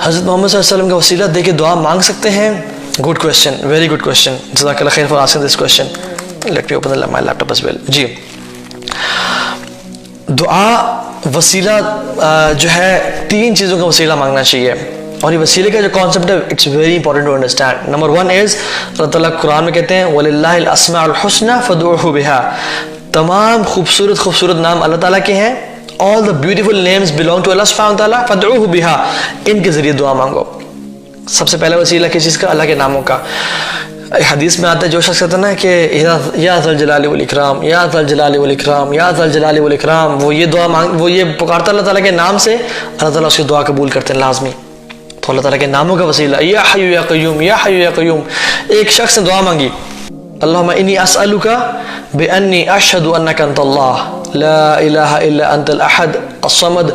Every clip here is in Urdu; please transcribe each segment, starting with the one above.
حضرت محمد صلی اللہ علیہ وسلم کا وسیلہ دے کے دعا مانگ سکتے ہیں؟ Good question, very good question, جزاک اللہ خیر for asking this question. Let me open my laptop as well. جی، دعا وسیلہ جو ہے 3 چیزوں کا وسیلہ مانگنا چاہیے، اور یہ وسیلے کا جو کانسیپٹ ہے it's very important to understand. Number 1 is Allah تعالیٰ قرآن میں کہتے ہیں وَلِلَّهِ الْأَسْمَاءُ الْحُسْنَى فَادْعُوهُ بِهَا. تمام خوبصورت نام اللہ تعالیٰ کے ہیں. all the beautiful names belong to Allah subhanahu wa ta'ala فَادْعُوهُ بِهَا. ان کے ذریعے دعا مانگو. سب سے پہلا وسیلہ کس چیز کا؟ اللہ کے ناموں کا. حدیث میں آتا ہے جو شخص کہتا ہے نا کہ یا ذا الجلال والاکرام، یا ذا الجلال والاکرام، یا ذا الجلال والاکرام، وہ یہ دعا وہ یہ پکارتا اللہ تعالیٰ کے نام سے، اللہ تعالیٰ اس کی دعا قبول کرتے ہیں لازمی. تو اللہ تعالیٰ کے ناموں کا وسیلہ یا حی یا قیوم، یا حی یا قیوم. ایک شخص نے دعا مانگی اللہم انی اسألک بانی اشہد انک انت اللہ لا الہ الا انت الاحد الصمد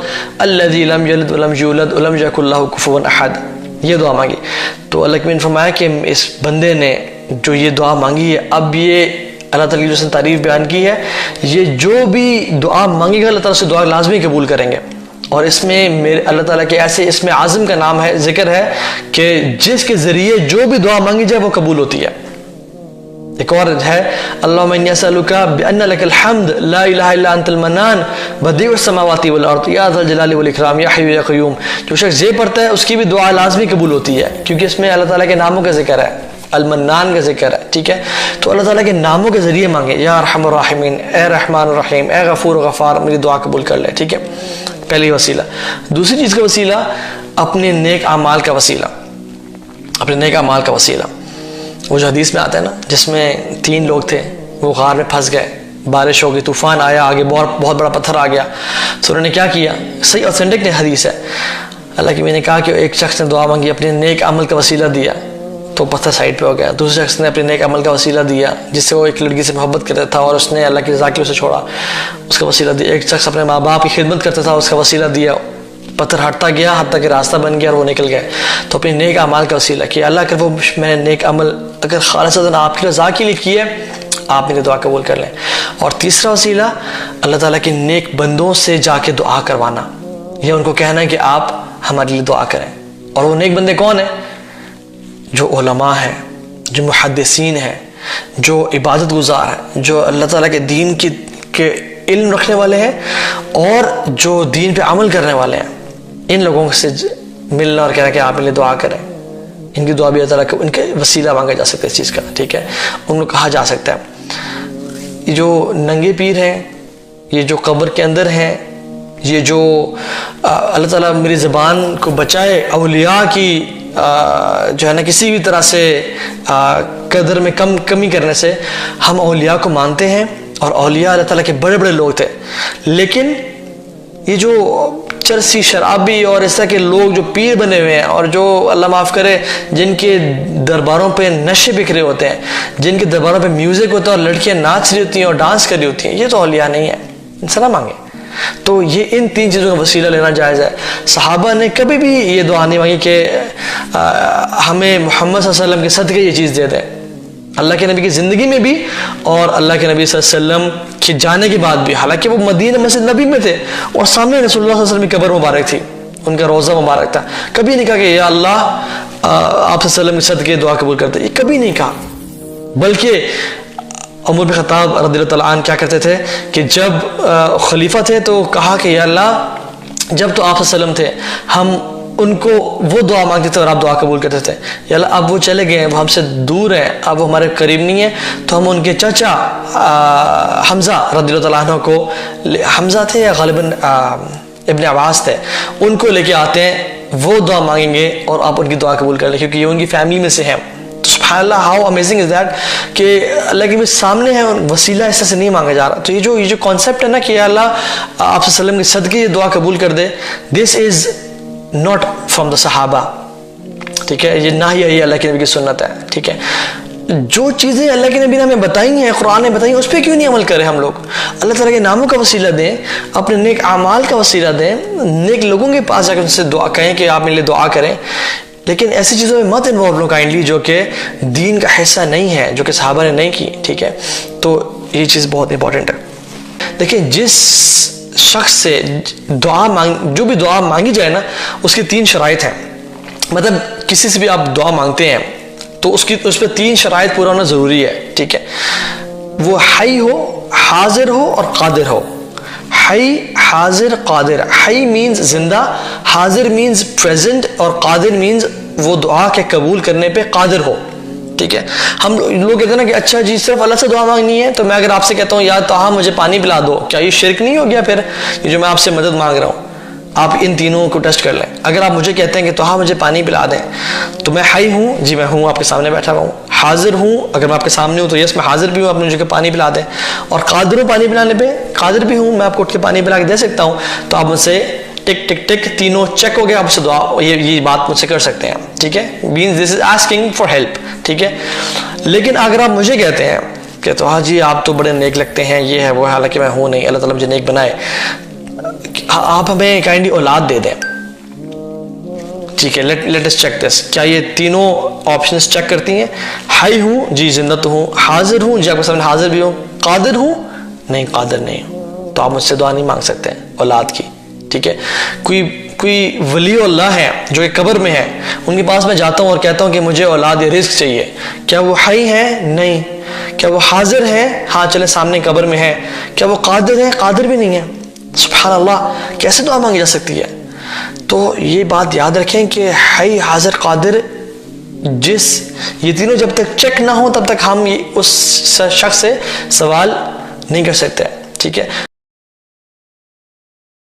الذی لم یلد ولم یولد ولم یکن لہ کفوا احد. یہ دعا مانگی تو اللہ نے فرمایا کہ اس بندے نے جو یہ دعا مانگی ہے، اب یہ اللہ تعالیٰ کی جو تعریف بیان کی ہے، یہ جو بھی دعا مانگے گا اللہ تعالیٰ سے دعا لازمی قبول کریں گے. اور اس میں اللہ تعالیٰ کے ایسے اسم اعظم کا نام ہے، ذکر ہے کہ جس کے ذریعے جو بھی دعا مانگی جائے وہ قبول ہوتی ہے. ایک اور ہے اللہم انی اسألک بان لک الحمد لا الہ الا انت المنان بدیع السماوات والارض یا ذا الجلال والاکرام یا حی یا قیوم. جو شخص یہ پڑھتا ہے اس کی بھی دعا لازمی قبول ہوتی ہے، کیونکہ اس میں اللہ تعالیٰ کے ناموں کا ذکر ہے، المنان کا ذکر ہے. ٹھیک ہے، تو اللہ تعالیٰ کے ناموں کے ذریعے مانگے یا ارحم الراحمین، اے رحمان الرحیم، اے غفور غفار، میری دعا قبول کر لے. ٹھیک ہے، پہلی وسیلہ. دوسری چیز کا وسیلہ اپنے نیک اعمال کا وسیلہ، اپنے نیک اعمال کا وسیلہ. وہ جو حدیث میں آتا ہے نا جس میں 3 لوگ تھے، وہ غار میں پھنس گئے، بارش ہو گئی، طوفان آیا، آگے بہت بڑا پتھر آ گیا. تو انہوں نے کیا کیا؟ صحیح اوتھینٹک حدیث ہے، اللہ کی میں نے کہا کہ ایک شخص نے دعا مانگی، اپنے نیک عمل کا وسیلہ دیا تو پتھر سائڈ پہ ہو گیا. دوسرے شخص نے اپنے نیک عمل کا وسیلہ دیا جس سے وہ ایک لڑکی سے محبت کرتا تھا اور اس نے اللہ کی رضا کے اسے چھوڑا، اس کا وسیلہ دیا. ایک شخص اپنے ماں باپ کی خدمت کرتا تھا، اس کا وسیلہ دیا، پتھر ہٹتا گیا حتیٰ کہ راستہ بن گیا اور وہ نکل گئے. تو اپنے نیک اعمال کا وسیلہ کہ اللہ اگر وہ میں نے نیک عمل اگر خالصتاً آپ کی رضا کے لیے کیے، آپ میری دعا قبول کر لیں. اور تیسرا وسیلہ اللہ تعالیٰ کے نیک بندوں سے جا کے دعا کروانا، یہ ان کو کہنا ہے کہ آپ ہمارے لیے دعا کریں. اور وہ نیک بندے کون ہیں؟ جو علماء ہیں، جو محدثین ہیں، جو عبادت گزار ہیں، جو اللہ تعالیٰ کے دین کے علم رکھنے والے ہیں اور جو دین پہ عمل کرنے والے ہیں. ان لوگوں سے ملنا اور کہنا کہ آپ میرے لیے دعا کریں، ان کی دعا بھی اللہ تعالیٰ ان کے وسیلہ مانگا جا سکتا ہے اس چیز کا. ٹھیک ہے، ان کو کہا جا سکتا ہے. یہ جو ننگے پیر ہیں، یہ جو قبر کے اندر ہیں، یہ جو اللہ تعالیٰ میری زبان کو بچائے اولیاء کی جو ہے نا کسی بھی طرح سے قدر میں کمی کرنے سے. ہم اولیاء کو مانتے ہیں اور اولیاء اللہ تعالیٰ کے بڑے بڑے لوگ تھے، لیکن یہ جو چرسی شرابی اور اس طرح کے لوگ جو پیر بنے ہوئے ہیں اور جو اللہ معاف کرے جن کے درباروں پہ نشے بکھرے ہوتے ہیں، جن کے درباروں پہ میوزک ہوتا ہے اور لڑکیاں ناچ رہی ہوتی ہیں اور ڈانس کر رہی ہوتی ہیں، یہ تو اولیاء نہیں ہے، ان سے نہ مانگے. تو یہ ان 3 چیزوں کا وسیلہ لینا جائز ہے. صحابہ نے کبھی بھی یہ دعا نہیں مانگی کہ ہمیں محمد صلی اللہ علیہ وسلم کے صدقے یہ چیز دے دیں. اللہ کے نبی کی زندگی میں بھی اور اللہ کے نبی صلی اللہ علیہ وسلم کے جانے کے بعد بھی، حالانکہ وہ مدینہ مسجد نبی میں تھے اور سامنے رسول اللہ صلی اللہ علیہ وسلم کی قبر مبارک تھی، ان کا روضہ مبارک تھا، کبھی نہیں کہا کہ یا اللہ آپ صلی اللہ علیہ وسلم کے صدقے دعا قبول کرتے، یہ کبھی نہیں کہا. بلکہ عمر بن خطاب رضی اللہ تعالیٰ عنہ کیا کرتے تھے کہ جب خلیفہ تھے تو کہا کہ یا اللہ جب تو آپ صلی اللہ علیہ وسلم تھے ہم ان کو وہ دعا مانگتے تھے اور آپ دعا قبول کرتے تھے، یا اللہ اب وہ چلے گئے ہیں، وہ ہم سے دور ہیں، اب وہ ہمارے قریب نہیں ہیں، تو ہم ان کے چچا حمزہ رضی اللہ تعالیٰ عنہ کو، حمزہ تھے یا غالباً ابن عباس تھے، ان کو لے کے آتے ہیں، وہ دعا مانگیں گے اور آپ ان کی دعا قبول کر لیں کیونکہ یہ ان کی فیملی میں سے ہیں. سبحان اللہ، ہاؤ امیزنگ از دیٹ کہ اللہ کے سامنے ہے، وسیلہ ایسا سے نہیں مانگا جا رہا. تو یہ جو کانسیپٹ ہے نا کہ یا اللہ آپ صلی اللہ علیہ وسلم کے صدقے یہ دعا قبول کر دے، دس از not from the صحابہ. ٹھیک ہے، یہ نہ ہی اللہ کے نبی کی سنت ہے. ٹھیک ہے، جو چیزیں اللہ کے نبی نے ہمیں بتائی ہیں، قرآن نے بتائی ہیں، اس پہ کیوں نہیں عمل کرے ہم لوگ؟ اللہ تعالیٰ کے ناموں کا وسیلہ دیں، اپنے نیک اعمال کا وسیلہ دیں، نیک لوگوں کے پاس جا کے ان سے دعا کہیں کہ آپ میرے لیے دعا کریں، لیکن ایسی چیزوں میں مت انوالو لو کائنڈلی جو کہ دین کا حصہ نہیں ہے، جو کہ صحابہ نے نہیں کی. ٹھیک ہے، تو یہ چیز بہت امپورٹنٹ ہے. دیکھیں جس شخص سے جو بھی دعا مانگی جائے نا، اس کی 3 شرائط ہیں. مطلب کسی سے بھی آپ دعا مانگتے ہیں تو اس پہ 3 شرائط پورا ہونا ضروری ہے، ٹھیک ہے؟ وہ حی ہو، حاضر ہو اور قادر ہو. حی، حاضر، قادر. حی مینز زندہ، حاضر مینز پریزنٹ، اور قادر مینز وہ دعا کے قبول کرنے پہ قادر ہو، ٹھیک ہے؟ ہم لوگ کہتے ہیں نا کہ اچھا جی صرف اللہ سے دعا مانگنی ہے، تو میں اگر آپ سے کہتا ہوں یا طٰہٰ مجھے پانی پلا دو، کیا یہ شرک نہیں ہو گیا پھر یہ جو میں آپ سے مدد مانگ رہا ہوں؟ آپ ان تینوں کو ٹیسٹ کر لیں. اگر آپ مجھے کہتے ہیں کہ طٰہٰ مجھے پانی پلا دیں، تو میں حی ہوں، جی میں ہوں، آپ کے سامنے بیٹھا ہوا ہوں. حاضر ہوں، اگر میں آپ کے سامنے ہوں تو یس میں حاضر بھی ہوں، آپ مجھے کہ پانی پلا دیں. اور قادر ہوں، پانی پلانے پہ قادر بھی ہوں، میں آپ کو اٹھ کے پانی پلا کے دے سکتا ہوں. تو آپ مجھ سے ٹک ٹک ٹک تینوں چیک ہو گیا، آپ سے دعا یہ بات مجھ سے کر سکتے ہیں، ٹھیک ہے؟ Means this is asking for help, ٹھیک ہے؟ لیکن اگر آپ مجھے کہتے ہیں کہ تو ہاں جی آپ تو بڑے نیک لگتے ہیں، یہ ہے وہ، حالانکہ میں ہوں نہیں، اللہ تعالیٰ مجھے نیک بنائے، آپ ہمیں کائنڈلی اولاد دے دیں، ٹھیک ہے؟ Let us check this. کیا یہ تینوں آپشنز چیک کرتی ہیں؟ حی ہوں، جی زندہ تو ہوں. حاضر ہوں، جی آپ کے سامنے حاضر بھی ہوں. قادر ہوں، نہیں قادر نہیں ہوں. تو آپ مجھ سے دعا نہیں مانگ سکتے اولاد کی، ٹھیک ہے؟ کوئی ولی اللہ ہے جو کہ قبر میں ہے، ان کے پاس میں جاتا ہوں اور کہتا ہوں کہ مجھے اولاد یا رزق چاہیے، کیا وہ حی ہے؟ نہیں. کیا وہ حاضر ہے؟ ہاں چلے سامنے قبر میں ہے. کیا وہ قادر ہے؟ قادر بھی نہیں ہے. سبحان اللہ، کیسے دعا مانگی جا سکتی ہے؟ تو یہ بات یاد رکھیں کہ حی، حاضر، قادر، یہ تینوں جب تک چیک نہ ہو تب تک ہم اس شخص سے سوال نہیں کر سکتے، ٹھیک ہے؟